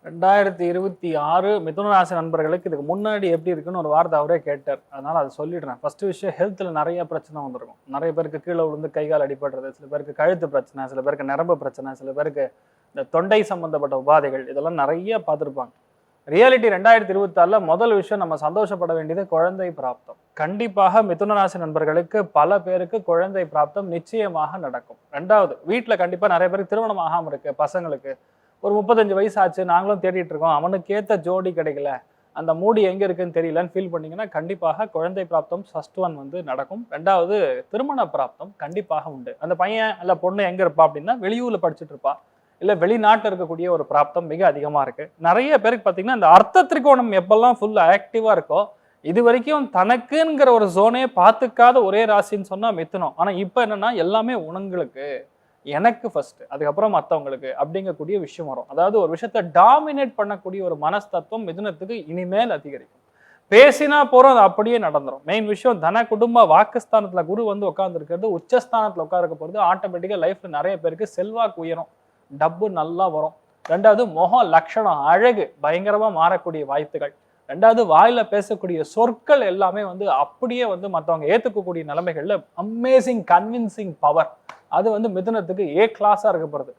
2026 மிதுன ராசி நண்பர்களுக்கு இதுக்கு முன்னாடி எப்படி இருக்குன்னு ஒரு வார்த்தை அவரே கேட்டார். அதனால அதை சொல்லிடுறேன். ஃபர்ஸ்ட் விஷயம், ஹெல்த்ல நிறைய பிரச்சனை வந்திருக்கும். நிறைய பேருக்கு கீழே விழுந்து கை கால் அடிபடுறது, சில பேருக்கு கழுத்து பிரச்சனை, சில பேருக்கு நரம்பு பிரச்சனை, சில பேருக்கு இந்த தொண்டை சம்பந்தப்பட்ட உபாதைகள், இதெல்லாம் நிறைய பார்த்துருப்பாங்க. ரியாலிட்டி 2026 முதல் விஷயம் நம்ம சந்தோஷப்பட வேண்டியது குழந்தை பிராப்தம். கண்டிப்பாக மிதுன ராசி நண்பர்களுக்கு பல பேருக்கு குழந்தை பிராப்தம் நிச்சயமாக நடக்கும். ரெண்டாவது, வீட்டுல கண்டிப்பா நிறைய பேருக்கு திருமணம் ஆகாம இருக்கு. பசங்களுக்கு ஒரு 35 வயசு ஆச்சு, நாங்களும் தேடிட்டு இருக்கோம், அவனுக்கு ஏத்த ஜோடி கிடைக்கல, அந்த மூடி எங்க இருக்குன்னு தெரியலன்னு ஃபீல் பண்ணீங்கன்னா கண்டிப்பாக குழந்தை பிராப்தம் ஃபர்ஸ்ட் ஒன் வந்து நடக்கும். ரெண்டாவது, திருமண பிராப்தம் கண்டிப்பாக உண்டு. அந்த பையன் அல்ல பொண்ணு எங்க இருப்பா அப்படின்னா வெளியூர்ல படிச்சுட்டு இருப்பா, இல்ல வெளிநாட்டில் இருக்கக்கூடிய ஒரு பிராப்தம் மிக அதிகமா இருக்கு. நிறைய பேருக்கு பாத்தீங்கன்னா இந்த அர்த்த திரிகோணம் எப்பெல்லாம் ஃபுல் ஆக்டிவா இருக்கோ, இது வரைக்கும் தனக்குங்கிற ஒரு ஜோனே பார்த்துக்காத ஒரே ராசின்னு சொன்னா மிதுனம். ஆனா இப்ப என்னன்னா எல்லாமே உனங்களுக்கு, எனக்கு ஃபர்ஸ்ட், அதுக்கப்புறம் மற்றவங்களுக்கு அப்படிங்கக்கூடிய விஷயம் வரும். அதாவது ஒரு விஷயத்த டாமினேட் பண்ணக்கூடிய ஒரு மனஸ்தத்துவம் மிதுனத்துக்கு இனிமேல் அதிகரிக்கும். பேசினா போறோம், அது அப்படியே நடந்துரும். மெயின் விஷயம், தன குடும்ப வாக்குஸ்தானத்துல குரு வந்து உட்கார்ந்து இருக்கிறது, உச்சஸ்தானத்துல உட்கார்க்க போறது, ஆட்டோமேட்டிக்கா லைஃப்ல நிறைய பேருக்கு செல்வாக்கு உயரும், டப்பு நல்லா வரும். ரெண்டாவது, முகம் லட்சணம் அழகு பயங்கரமா மாறக்கூடிய வாய்ப்புகள். ரெண்டாவது, வாயில பேசக்கூடிய சொற்கள் எல்லாமே வந்து அப்படியே வந்து மற்றவங்க ஏத்துக்கக்கூடிய நிலைமைகள்ல அமேசிங் கன்வின்சிங் பவர், அது வந்து மிதுனத்துக்கு ஏ கிளாஸா இருக்க போறது.